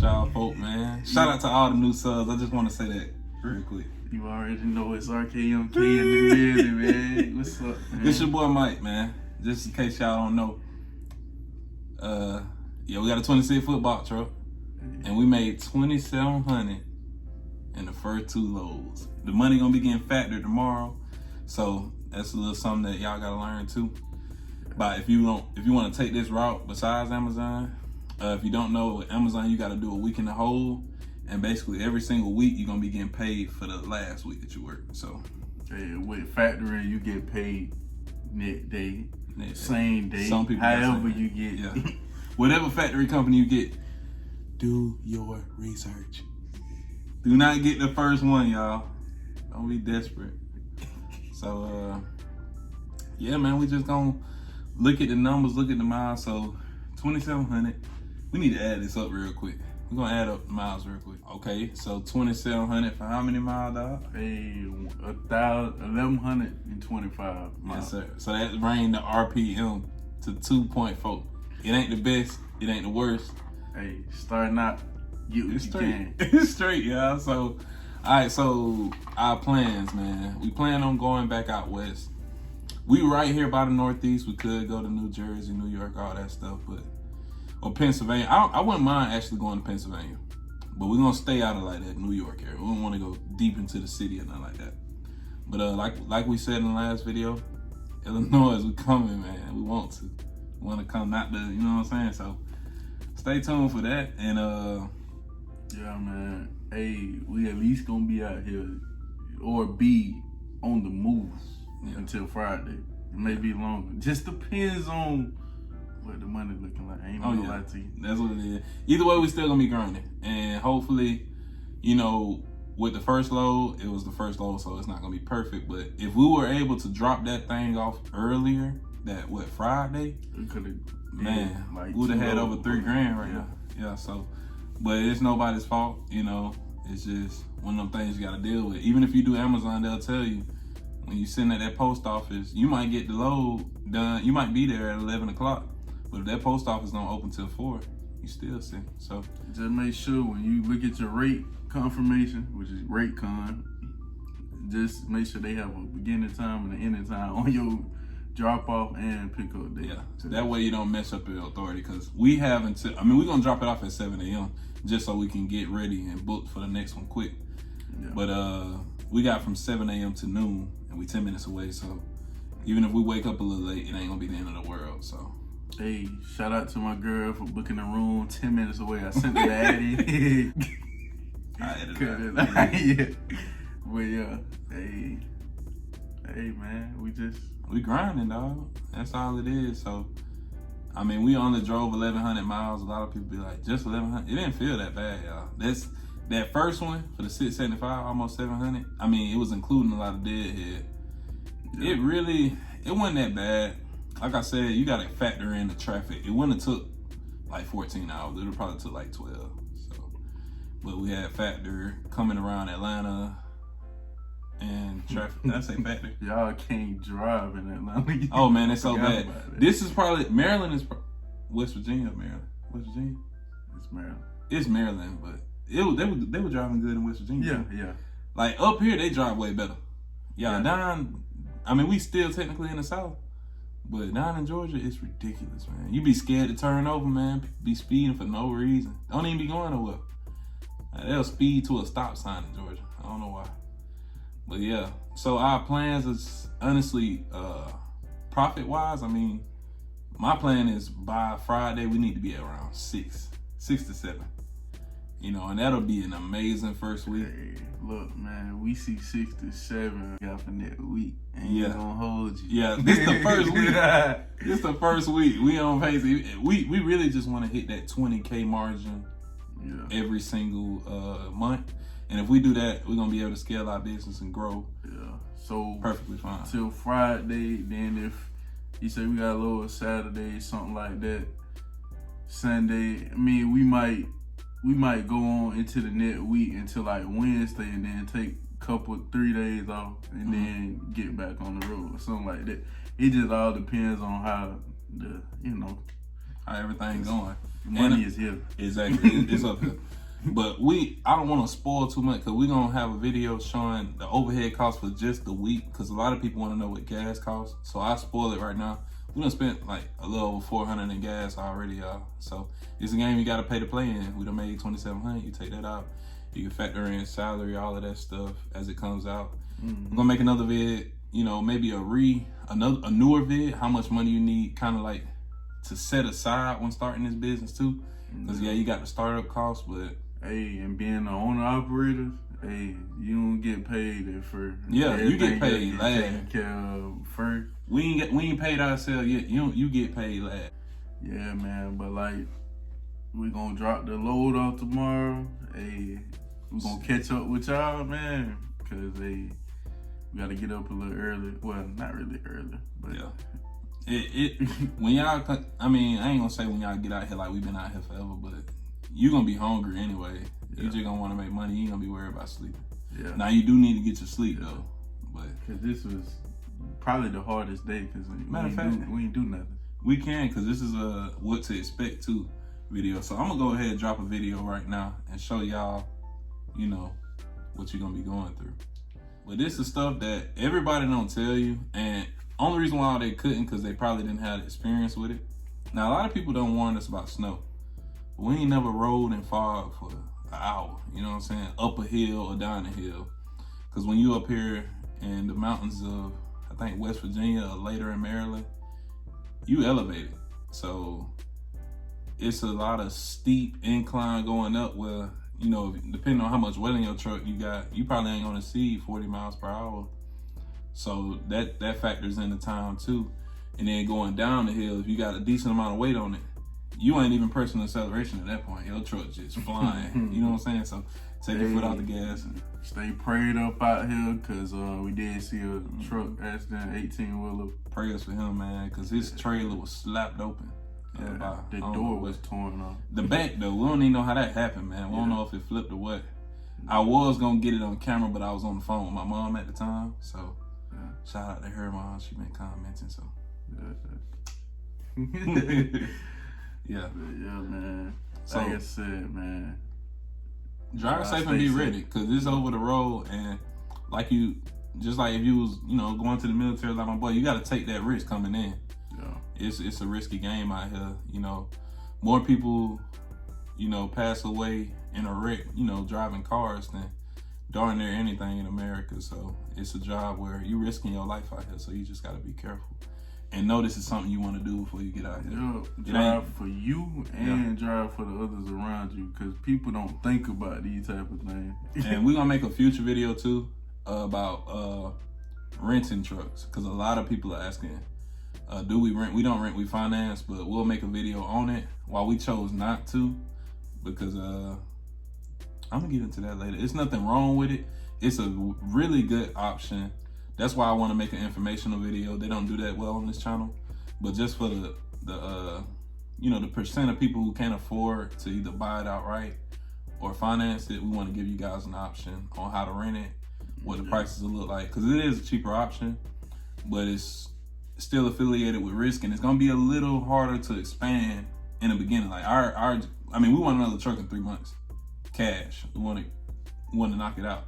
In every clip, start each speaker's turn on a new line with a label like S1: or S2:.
S1: y'all folk, man. Shout out to all the new subs. I just want to say that real quick.
S2: You already know it's RKMK in the building, man. What's up, man?
S1: It's your boy Mike, man. Just in case y'all don't know. Yeah, we got a 26-foot box truck. And we made $2,700 in the first 2 loads. The money gonna be getting factored tomorrow. So that's a little something that y'all gotta learn too. But if you want to take this route besides Amazon, if you don't know, with Amazon you got to do a week in the hole, and basically every single week you're gonna be getting paid for the last week that you work. So,
S2: with factoring, you get paid net day, same day,
S1: some people
S2: however you get.
S1: Yeah. Whatever factory company you get, do your research. Do not get the first one, y'all. Don't be desperate. So, yeah, man, we just gonna look at the numbers, look at the miles. So 2,700. We need to add this up real quick. We're gonna add up the miles real quick. Okay, so 2,700 for how many miles, dog?
S2: 1,125 miles.
S1: Yes, sir. So that bring the RPM to 2.4. It ain't the best, it ain't the worst.
S2: Hey, starting out, get what you can.
S1: It's straight, y'all. So, all right, so our plans, man. We plan on going back out west. We right here by the Northeast. We could go to New Jersey, New York, all that stuff, or Pennsylvania. I wouldn't mind actually going to Pennsylvania, but we're gonna stay out of like that New York area. We don't want to go deep into the city or nothing like that. But like we said in the last video, Illinois, we coming, man. We want to. We want to come, not the, you know what I'm saying? So stay tuned for that. And
S2: yeah, man. Hey, we at least gonna be out here or be on the move until Friday. It may be longer. Just depends on what the money looking like. I ain't gonna lie to you.
S1: That's what it is. Either way, we still gonna be grinding. And hopefully, you know, with the first load, it was the first load, so it's not gonna be perfect. But if we were able to drop that thing off earlier, that Friday,
S2: we could have,
S1: man,
S2: like
S1: we would have had over $3,000 right
S2: yeah.
S1: now. Yeah, so, but it's nobody's fault, you know. It's just one of them things you gotta deal with. Even if you do Amazon, they'll tell you, when you send at that post office, you might get the load done. You might be there at 11 o'clock, but if that post office don't open till 4, you still send. So
S2: just make sure when you look at your rate confirmation, which is rate con, just make sure they have a beginning time and an ending time on your drop off and pick up day.
S1: Yeah, so that way you don't mess up your authority, because we have until, I mean, we're gonna drop it off at 7 a.m. just so we can get ready and book for the next one quick. Yeah. But we got from 7 a.m. to noon, and we 10 minutes away, so even if we wake up a little late, it ain't gonna be the end of the world. So
S2: hey, shout out to my girl for booking a room 10 minutes away. I sent her the Addy.
S1: I edited that.
S2: Yeah. But yeah, hey man, we
S1: grinding, dog. That's all it is. So I mean, we only drove 1,100 miles. A lot of people be like, just 1,100. It didn't feel that bad, y'all. That first one for the 675, almost 700. I mean, it was including a lot of deadhead. Yeah. It wasn't that bad. Like I said, you gotta factor in the traffic. It wouldn't have took like 14 hours. It would probably took like 12. So, but we had factor coming around Atlanta and traffic. Did I say factor?
S2: Y'all can't drive in Atlanta.
S1: Oh man, it's so bad. This is probably, Maryland is West Virginia, Maryland. West Virginia?
S2: It's Maryland. It's
S1: Maryland, but they were driving good in West Virginia.
S2: Yeah.
S1: Like up here, they drive way better. Yeah, down, I mean, we still technically in the South, but down in Georgia, it's ridiculous, man. You be scared to turn over, man. Be speeding for no reason. Don't even be going nowhere. They'll speed to a stop sign in Georgia. I don't know why. But yeah, so our plans is honestly, profit-wise, I mean, my plan is by Friday, we need to be at around 6 to 7. You know, and that'll be an amazing first week.
S2: Hey, look, man, we see 6 to 7 got for that week. Ain't gonna hold you.
S1: Yeah, this the first week. This the first week. We on pace. We really just want to hit that 20K margin every single month. And if we do that, we're gonna be able to scale our business and grow.
S2: Yeah. So
S1: perfectly fine.
S2: Till Friday, then if you say we got a little Saturday, something like that, Sunday, I mean, we might go on into the next week until like Wednesday, and then take a 3 days off, and then get back on the road or something like that. It just all depends on how the
S1: how everything going.
S2: Money is here.
S1: Exactly, it's up here. But I don't want to spoil too much because we're going to have a video showing the overhead costs for just the week because a lot of people want to know what gas costs. So I spoil it right now. We done spent like a little over $400 in gas already, y'all. So it's a game you got to pay to play in. We done made $2,700. You take that out. You can factor in salary, all of that stuff as it comes out. I'm going to make another vid, you know, maybe a newer vid, how much money you need kind of like to set aside when starting this business too. Because, yeah, you got the startup costs, but...
S2: Hey, and being an owner-operator, hey, you don't get paid at first.
S1: Yeah, you get paid last.
S2: Taken care of first.
S1: We ain't paid ourselves yet. You get paid last.
S2: Yeah, man, but like, we gonna drop the load off tomorrow. Hey, we gonna catch up with y'all, man. Because, hey, we gotta get up a little early. Well, not really early, but...
S1: Yeah. When y'all, I mean, I ain't gonna say when y'all get out here like we've been out here forever, but you gonna be hungry anyway. Yeah. You just gonna want to make money. You ain't gonna be worried about sleeping. Yeah. Now you do need to get your sleep though, but
S2: because this was probably the hardest day because we ain't do nothing.
S1: We can because this is a what to expect too video. So I'm gonna go ahead and drop a video right now and show y'all, you know, what you're gonna be going through. But this is stuff that everybody don't tell you, and only reason why they couldn't because they probably didn't have experience with it. Now a lot of people don't warn us about snow. We ain't never rode and fog for an hour, you know what I'm saying? Up a hill or down a hill. Because when you up here in the mountains of, I think, West Virginia or later in Maryland, you elevated. So it's a lot of steep incline going up where, you know, depending on how much weight in your truck you got, you probably ain't gonna see 40 miles per hour. So that factors in the time too. And then going down the hill, if you got a decent amount of weight on it, you ain't even pressing acceleration at that point. Your truck just flying. You know what I'm saying? So take your foot out the gas. And
S2: stay prayed up out here because we did see a truck accident, 18-wheeler.
S1: Prayers for him, man, because his trailer was slapped open.
S2: The door was torn off.
S1: The back, though, we don't even know how that happened, man. We don't know if it flipped or what. I was going to get it on camera, but I was on the phone with my mom at the time. So shout out to her mom. She been commenting, so. Yeah,
S2: man. So, like I said, man,
S1: drive safe and be ready, cause it's over the road, and like just like if you was, you know, going to the military like my boy, you got to take that risk coming in. Yeah, it's a risky game out here. You know, more people, you know, pass away in a wreck, you know, driving cars than darn near anything in America. So it's a job where you risking your life out here. So you just got to be careful. And know this is something you want to do before you get out here.
S2: Yeah, drive for you and drive for the others around you, because people don't think about these type of things.
S1: And we're going to make a future video too about renting trucks, because a lot of people are asking, do we rent? We don't rent, we finance, but we'll make a video on it. While we chose not to, because I'm going to get into that later. It's nothing wrong with it. It's a really good option. That's why I want to make an informational video. They don't do that well on this channel, but just for the you know, the percent of people who can't afford to either buy it outright or finance it, we want to give you guys an option on how to rent it, what the prices will look like, because it is a cheaper option, but it's still affiliated with risk, and it's gonna be a little harder to expand in the beginning. Like I mean, we want another truck in 3 months, cash. We want to knock it out.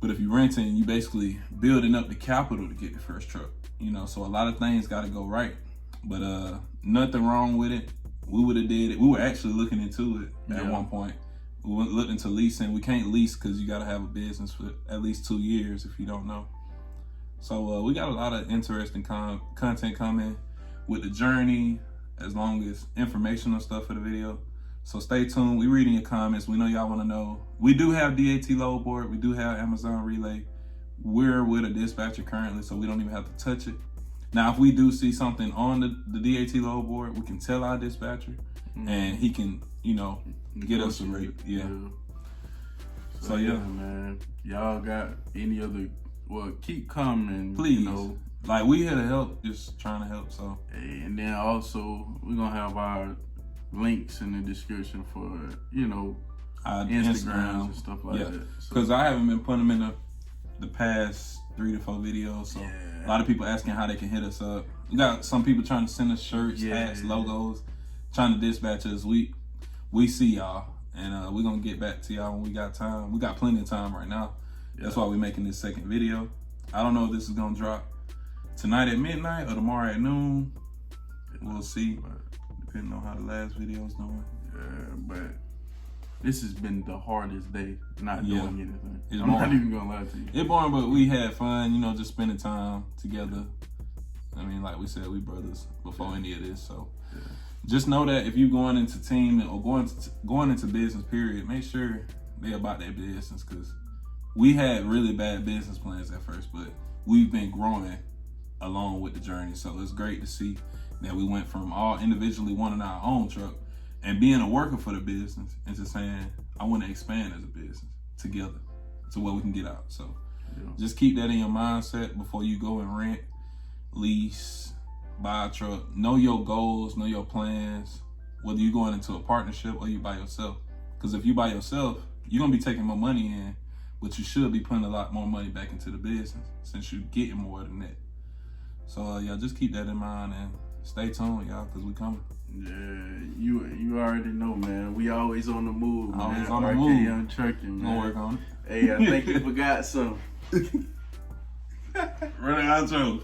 S1: But if you're renting, you basically building up the capital to get the first truck, you know, so a lot of things got to go right. But nothing wrong with it. We would have did it. We were actually looking into it at one point. We looked into leasing. We can't lease because you got to have a business for at least 2 years if you don't know. So we got a lot of interesting content coming with the journey, as long as informational stuff for the video. So stay tuned. We reading your comments. We know y'all want to know. We do have DAT load board. We do have Amazon Relay. We're with a dispatcher currently, so we don't even have to touch it. Now, if we do see something on the DAT load board, we can tell our dispatcher, and he can, you know, get us a rate. Yeah.
S2: So yeah, man. Y'all got any other? Well, keep coming,
S1: please.
S2: You know,
S1: like we here to help, just trying to help. So.
S2: And then also we're gonna have our links in the description for, you know, Instagrams and stuff like that.
S1: Because I haven't been putting them in the past 3 to 4 videos. So a lot of people asking how they can hit us up. We got some people trying to send us shirts, hats, logos. trying to dispatch us. We see y'all, and we're gonna get back to y'all when we got time. We got plenty of time right now. That's why we're making this second video. I don't know if this is gonna drop tonight at midnight or tomorrow at noon. We'll see, depending on how the last video is doing.
S2: Yeah, but this has been the hardest day not doing anything.
S1: It's
S2: I'm not
S1: boring.
S2: even gonna lie to you.
S1: It's boring, but we had fun, you know, just spending time together. I mean, like we said, we brothers before any of this, so just know that if you're going into team or going into business, period, make sure they about their business, because we had really bad business plans at first, but we've been growing along with the journey. So it's great to see that we went from all individually wanting our own truck and being a worker for the business into saying, I want to expand as a business together to where we can get out. So just keep that in your mindset before you go and rent, lease, buy a truck. Know your goals, know your plans, whether you're going into a partnership or you by yourself. Because if you by yourself, you're going to be taking more money in, but you should be putting a lot more money back into the business since you're getting more than that. So y'all just keep that in mind and stay tuned, y'all, because we coming.
S2: Yeah, you already know, man. We always on the move, man.
S1: Always on the move.
S2: Young Trucking, man.
S1: Gonna work on it.
S2: Hey, I think you forgot something.
S1: Running outro.